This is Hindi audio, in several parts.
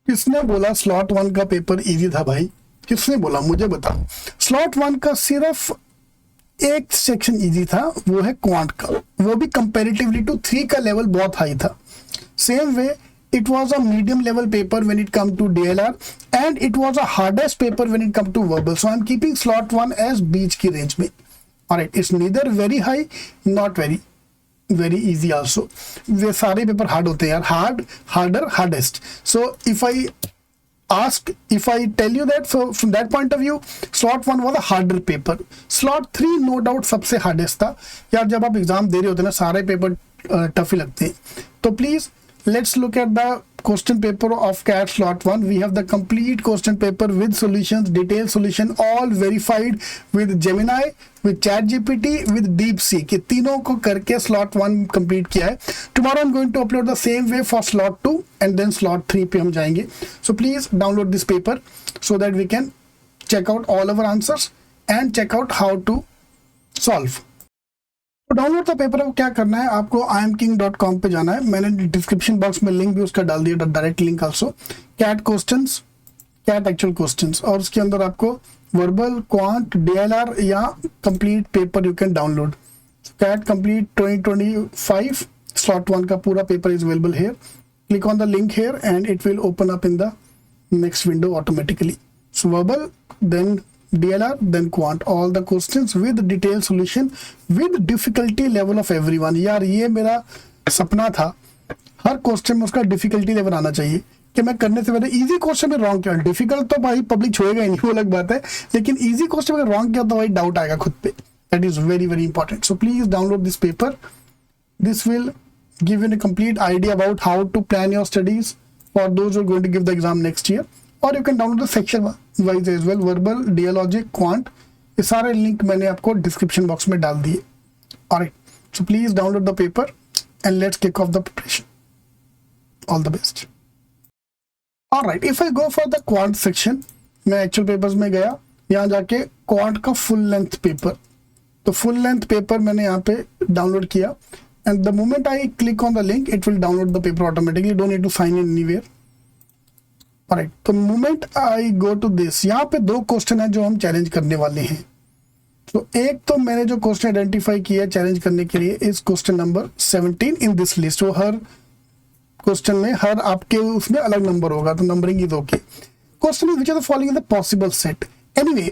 किसने बोला स्लॉट 1 का पेपर इजी था भाई? किसने बोला, मुझे बताओ। स्लॉट 1 का सिर्फ एक सेक्शन इजी था, वो है क्वांट का, वो भी कंपैरेटिवली टू 3 का लेवल बहुत हाई था। Same way it was a medium level paper when it come to DLR and it was a hardest paper when it come to verbal, so I'm keeping slot 1 as बीच की रेंज में। alright, it's neither very high not very easy also। वे सारे पेपर हार्ड होते हैं यार, hard, harder, hardest. so if I tell you that, so from that point of view slot 1 was a harder paper, slot 3 no doubt सबसे हार्डेस्ट था यार। जब आप एग्जाम दे रहे होते हैं ना, सारे पेपर टफ ही लगते हैं। तो please let's look at the question paper of CAT slot 1. We have the complete question paper with solutions, detailed solution, all verified with Gemini, with ChatGPT, with DeepSeek। ये तीनों को करके slot 1 complete किया है। Tomorrow I'm going to upload the same way for slot 2 and then slot 3 पे हम जाएंगे। So please download this paper so that we can check out all of our answers and check out how to solve। तो डाउनलोड का पेपर है, क्या करना है आपको, imking.com पे जाना है। मैंने डिस्क्रिप्शन बॉक्स में लिंक भी उसका डाल दिया, direct link also. CAT questions, CAT actual questions, और उसके अंदर आपको वर्बल, क्वांट, डीएलआर या complete paper you can download. CAT complete 2025 slot 1 का पूरा paper is available here. Click on the link here and it will open up in the next window automatically। So verbal, then DLR, then quant, all the questions with detailed solution with difficulty level of everyone। यार ये मेरा सपना था, हर क्वेश्चन में उसका डिफिकल्टी लेवल आना चाहिए कि मैं करने से पहले इजी क्वेश्चन में रॉन्ग किया। डिफिकल्ट तो भाई पब्लिक छोड़ेगा ही नहीं, वो अलग बात है, लेकिन इजी क्वेश्चन में रॉन्ग किया तो भाई डाउट आएगा खुद पे। That is very very important. So please download this paper, this will give you a complete idea about how to plan your studies for those who are going to give the exam next year। or you can download the section wise as well, verbal, dialogic, quant, ये सारे लिंक मैंने आपको डिस्क्रिप्शन बॉक्स में डाल दिए। alright, so please download the paper and let's kick off the preparation। all the best। alright, if I go for the quant section, मैं एक्चुअल पेपर्स में गया, यहाँ जाके क्वांट का फुल लेंथ पेपर, तो फुल लेंथ पेपर मैंने यहाँ पे डाउनलोड किया and the moment I click on the link it will download the paper automatically, don't need to sign in anywhere। alright, तो moment I go to this, यहाँ पे दो क्वेश्चन है जो हम चैलेंज करने वाले हैं। तो एक तो मैंने जो क्वेश्चन आइडेंटिफाई किया चैलेंज करने के लिए इस question number 17 in this list. तो हर क्वेश्चन में हर आपके उसमें अलग नंबर होगा, तो numbering is okay. Question is which are the following in the possible set. Anyway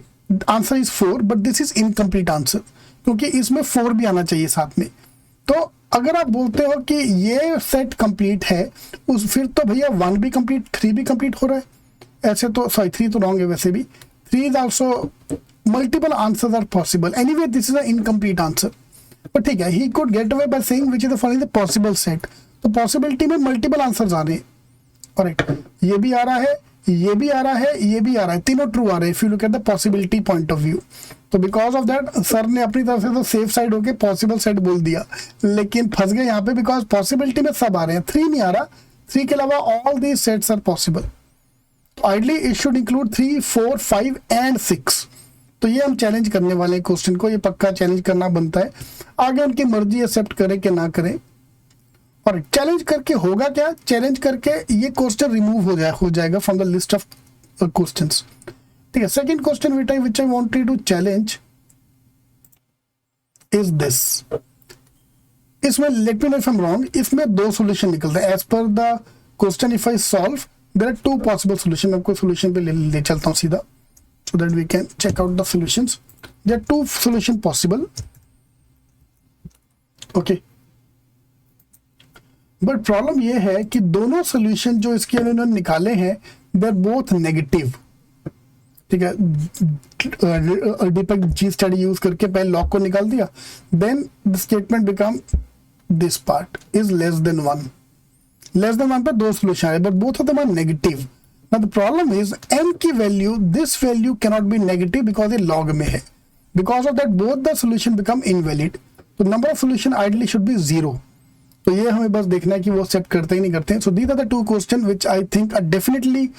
answer is 4 but this is incomplete answer, क्योंकि इसमें 4 भी आना चाहिए साथ में। तो अगर आप बोलते हो कि ये सेट कंप्लीट है, उस फिर तो भैया 1 भी कंप्लीट, 3 भी कंप्लीट हो रहा है। ऐसे तो सॉरी 3 तो रॉन्ग है, वैसे भी 3 is also multiple answers are possible. Anyway this is a incomplete answer, पर ठीक है, he could get away by saying which is the following the possible set. तो पॉसिबिलिटी में मल्टीपल आंसर्स आ रहे हैं। करेक्ट, ये भी आ रहा है, ये भी आ रहा है, ये भी आ रहा है, तीनों ट्रू आ रहे हैं if you look at the possibility point of view. तो बिकॉज ऑफ दैट सर ने अपनी तरफ से तो सेफ साइड होके पॉसिबल सेट बोल दिया, लेकिन फंस गए यहाँ पे बिकॉज पॉसिबिलिटी में सब आ रहे हैं, 3 नहीं आ रहा। 3 के अलावा all these sets are possible. तो ideally it should include 3, 4, 5 and 6। तो ये हम चैलेंज करने वाले हैं क्वेश्चन को, ये पक्का चैलेंज करना बनता है। आगे उनकी मर्जी एक्सेप्ट करें कि ना करें। और चैलेंज करके होगा क्या, चैलेंज करके ये क्वेश्चन रिमूव हो जाएगा from the list of questions. ठीक है, second question which I wanted to challenge is this। इसमें let me know if I am wrong, इसमें 2 सॉल्यूशन निकलते हैं as per the question. If I solve there are 2 possible solution. मैं आपको सॉल्यूशन पे ले चलता हूं सीधा, so that we can check out the solutions। there are 2 solution possible, okay, but problem ये है कि दोनों सोल्यूशन जो इसके उन्होंने निकाले हैं दे आर बोथ नेगेटिव। ठीक है, दीपक जी स्टडी यूज करके पहले लॉग को निकाल दिया, then the statement become this part is less than 1। Less than 1 पे 2 सोल्यूशन है, but both of them are negative. Now the problem is m की value, this value can not be negative because ये लॉग में है। Because of that both the solution become invalid. तो number of solution ideally should be 0। तो ये हमें बस देखना है कि वो एक्सेप्ट करते ही नहीं करते हैं। So these are the 2 question which I think are definitely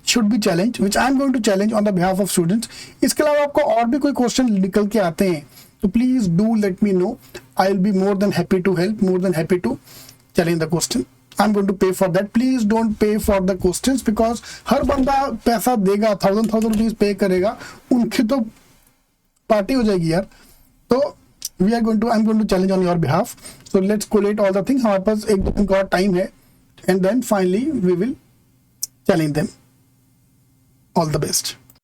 should be challenged, which I am going to challenge on the behalf of students। इसके अलावा आपको और भी कोई क्वेश्चन निकल के आते हैं तो please do let me no, I will be more than happy to help, more than happy to challenge the question। I am going to pay for that. Please don't pay for the questions, because हर बंदा पैसा देगा, 1000 रुपीज पे करेगा, उनकी तो पार्टी हो जाएगी यार. तो I am going to challenge on your behalf. So let's collate all the thing. हमारे पास एक 2 दिन का टाइम है, and then finally we will challenge them. All the best.